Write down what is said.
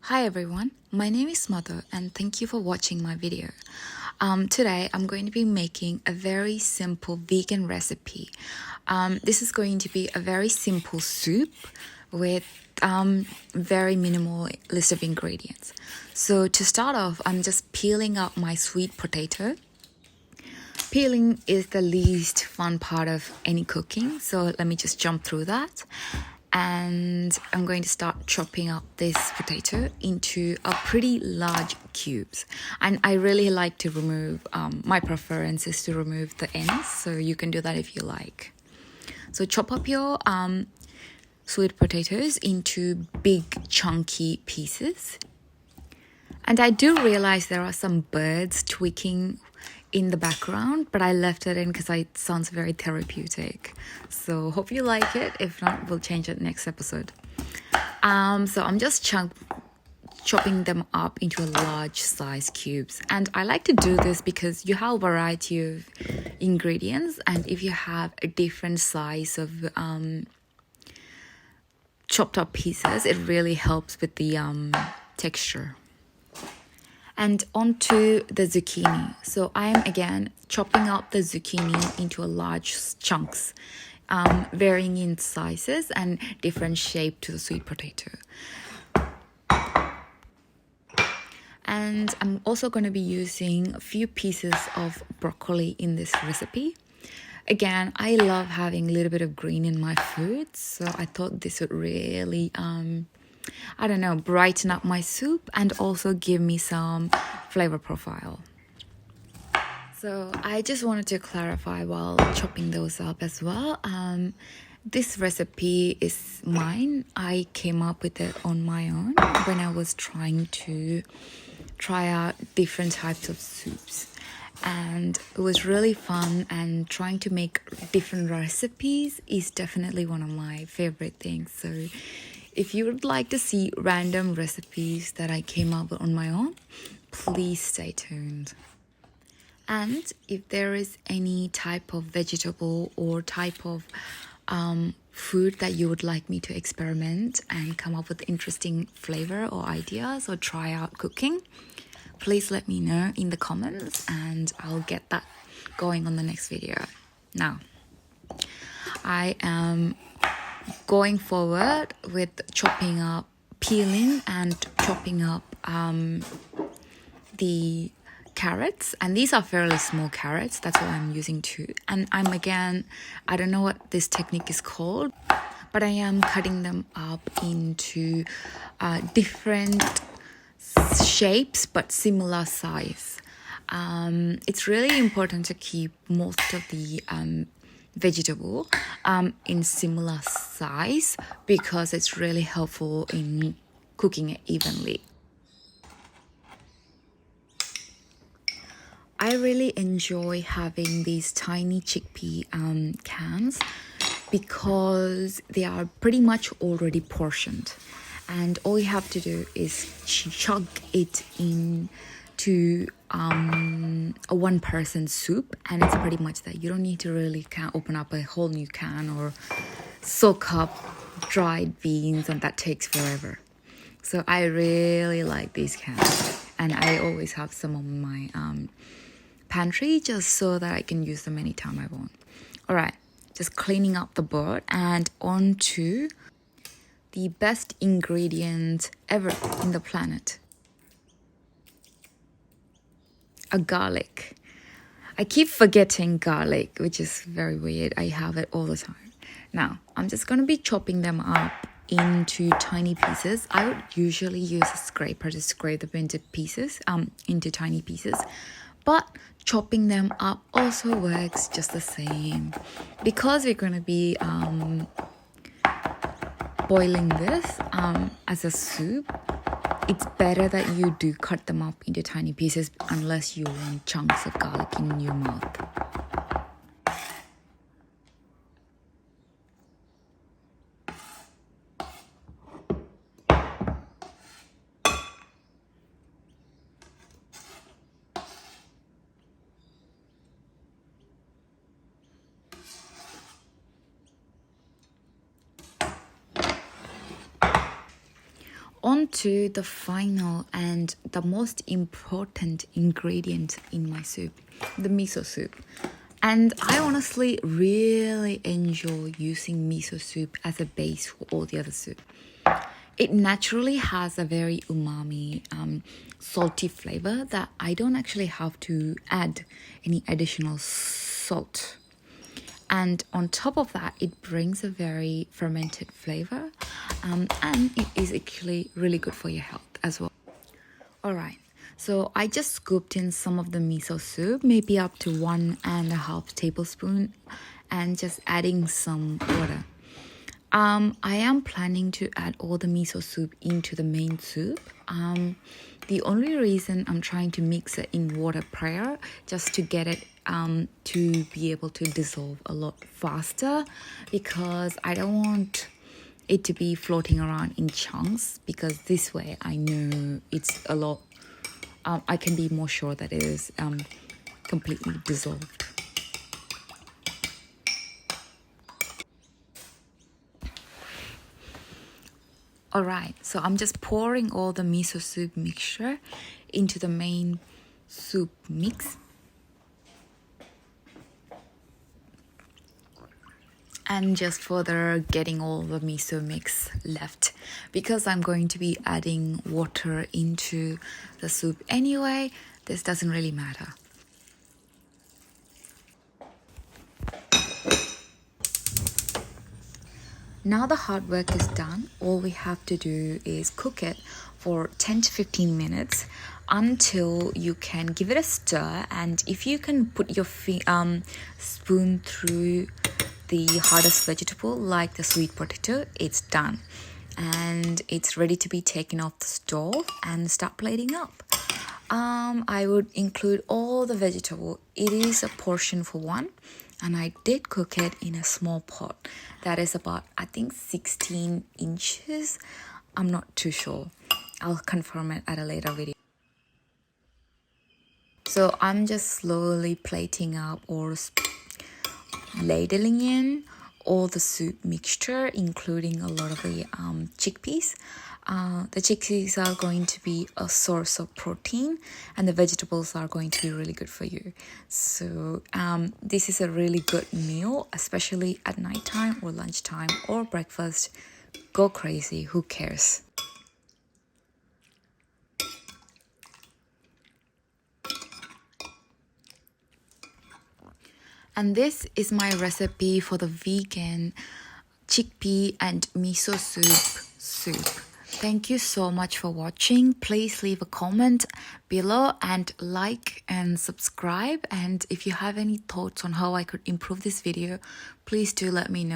Hi everyone, my name is Mother and thank you for watching my video. Today I'm going to be making a very simple vegan recipe. This is going to be a very simple soup with very minimal list of ingredients. So to start off, I'm just peeling out my sweet potato. Peeling is the least fun part of any cooking, so let me just jump through that. And I'm going to start chopping up this potato into a pretty large cubes. And I really like to remove, my preference is to remove the ends, so you can do that if you like. So chop up your sweet potatoes into big chunky pieces. And I do realize there are some birds tweaking in the background, but I left it in because it sounds very therapeutic. So hope you like it. If not, we'll change it next episode. So I'm just chopping them up into a large size cubes. And I like to do this because you have a variety of ingredients, and if you have a different size of chopped up pieces, it really helps with the texture. And onto the zucchini. So I am again chopping up the zucchini into a large chunks, varying in sizes and different shape to the sweet potato. And I'm also going to be using a few pieces of broccoli in this recipe. Again, I love having a little bit of green in my food, so I thought this would really brighten up my soup and also give me some flavor profile. So I just wanted to clarify while chopping those up as well. This recipe is mine. I came up with it on my own when I was trying to try out different types of soups. And it was really fun, and trying to make different recipes is definitely one of my favorite things. So if you would like to see random recipes that I came up with on my own, please stay tuned. And if there is any type of vegetable or type of food that you would like me to experiment and come up with interesting flavor or ideas or try out cooking, please let me know in the comments and I'll get that going on the next video. Now, I am going forward with peeling and chopping up the carrots, and these are fairly small carrots, that's what I'm using too. And I don't know what this technique is called, but I am cutting them up into different shapes but similar size. It's really important to keep most of the vegetable in similar size because it's really helpful in cooking it evenly. I really enjoy having these tiny chickpea cans because they are pretty much already portioned, and all you have to do is chug it into a one-person soup, and it's pretty much that. You don't need to really open up a whole new can or soak up dried beans, and that takes forever. So I really like these cans, and I always have some on my pantry just so that I can use them anytime I want. Alright, just cleaning up the board and onto the best ingredient ever in the planet. A garlic. I keep forgetting garlic, which is very weird. I have it all the time. Now, I'm just going to be chopping them up into tiny pieces. I would usually use a scraper to scrape them into tiny pieces. But chopping them up also works just the same. Because we're going to be boiling this as a soup, it's better that you do cut them up into tiny pieces unless you want chunks of garlic in your mouth. On to the final and the most important ingredient in my soup, the miso soup. And I honestly really enjoy using miso soup as a base for all the other soup. It naturally has a very umami, salty flavor that I don't actually have to add any additional salt. And on top of that, it brings a very fermented flavor, and it is actually really good for your health as well. Alright, so I just scooped in some of the miso soup, maybe up to 1.5 tablespoons, and just adding some water. I am planning to add all the miso soup into the main soup. The only reason I'm trying to mix it in water prior, just to get it to be able to dissolve a lot faster, because I don't want it to be floating around in chunks, because this way I know it's a lot, I can be more sure that it is completely dissolved. Alright, so I'm just pouring all the miso soup mixture into the main soup mix. And just further getting all the miso mix left, because I'm going to be adding water into the soup anyway, this doesn't really matter. Now the hard work is done. All we have to do is cook it for 10 to 15 minutes until you can give it a stir. And if you can put your spoon through the hardest vegetable like the sweet potato, it's done. And it's ready to be taken off the stove and start plating up. I would include all the vegetable. It is a portion for one. And I did cook it in a small pot that is about, I think, 16 inches. I'm not too sure. I'll confirm it at a later video. So I'm just slowly plating up or ladling in all the soup mixture, including a lot of the chickpeas. The chickpeas are going to be a source of protein, and the vegetables are going to be really good for you. So this is a really good meal, especially at nighttime or lunchtime or breakfast. Go crazy, who cares? And this is my recipe for the vegan chickpea and miso soup. Thank you so much for watching. Please leave a comment below and like and subscribe. And if you have any thoughts on how I could improve this video, please do let me know.